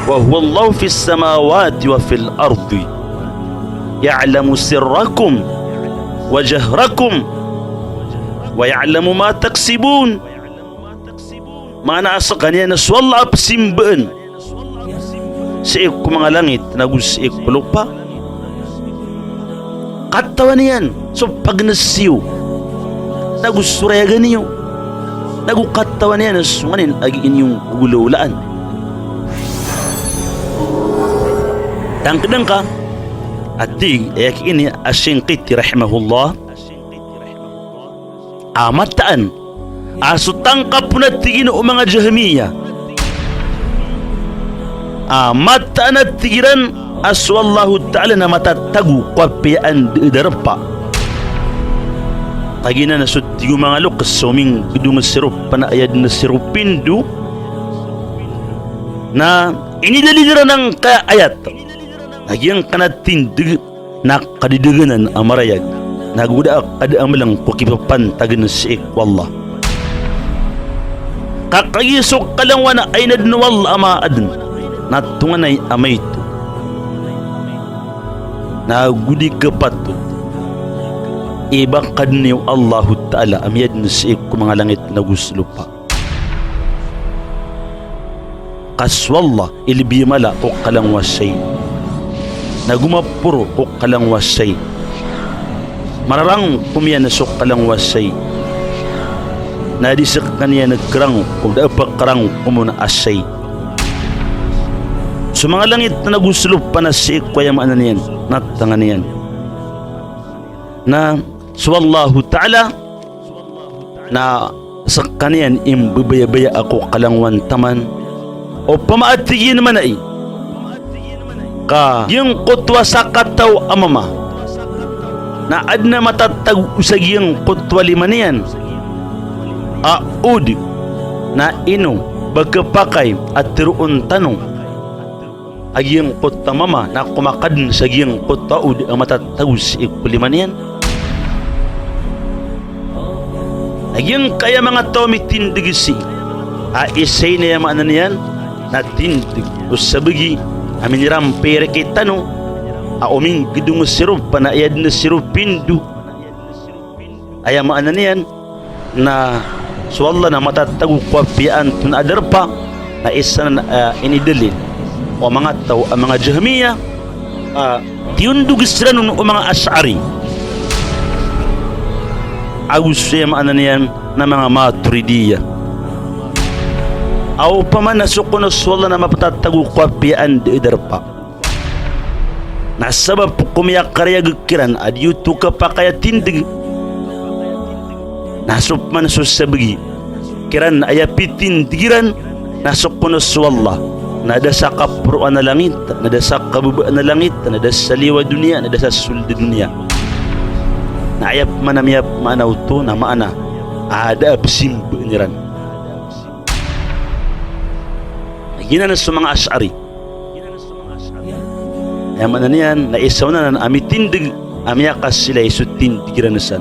وهو الله في السماوات وفي الأرض يعلم سركم وجهركم ويعلم ما تكسبون. Mana asa kanya na swalla apsimbaan sa ik mga langit nagus ik pelupa katawan yan. So pag nasiyo nagus suraya ganiyo nagu katawan yan sumanin agi inyong gulaulaan tangkadang ka atig ayak ini asyingkiti rahimahullah amataan aso tangkap na tigin o mga Jahmiya amataan at tigiran aso Allah Ta'ala na matatagu kwapiyaan darpa kagina na sutigo mga lukas suming gudungan sirup panayad na sirupindu na inidalidira ng kaayat nagyang kanatindig na kadidiganan ang marayag naguda kada amalang kukipapan tagan si wallah kakayisok kalang wana ay nadnuwal ama adn natungan ay amay ito nagudi kapatod ibang kadniyo Allahu Ta'ala amyad na si mga langit na guslupa kaswallah ilbimala o kalang wasay nagumapuro o kalang wasay mararang pumiyan na sok kalang wasay nadisak kaniya nagkarang o dapakarang kumuna asay so mga langit na naguslup pa na si kwaya maanan yan natangan yan na swallahu Ta'ala na sa kaniyan imbabaya-baya ako kalangwan taman o pamaatigin naman ay ka yung kutwa sa kataw amama na adna matatag usag yung kutwa lima niyan aud na ino bagkapakay at tiruon tanong agiyang kutwa mama na kumakad sa giyang kutwa ud ang matatag sa ikulima niyan agiyang kaya mga tao mitindig si isay na yaman na niyan na tindig usabagi aminiram pere kita no uming gidung sirup panayad na sirupindu ayamaan na niyan na swalla na matatagu kwapiyaan tun adarpa na isa na inidalin o mga tao ang mga Jahmiya tiyundug sila nun o mga Ash'ari agus yamaan na niyan na mga Maturidiyya aw paman nasuko na swalla na mapatatagu kwapiyaan di idarpa nasabab kumiyak karya gikiran adyutu ka pa kaya tindig nasup man susabagi kiran ayapitin digiran nasuko na swalla nada sa kapruan na langit nada sa kabubaan na langit nada sa liwa dunia nada sa sulda dunia na ayap manamiyap maanaw to na maana ada absimbo niran ginanas sa mga Ash'ari ayaman na niyan na isaw na amitindig amiyakas sila isutin tigiranasan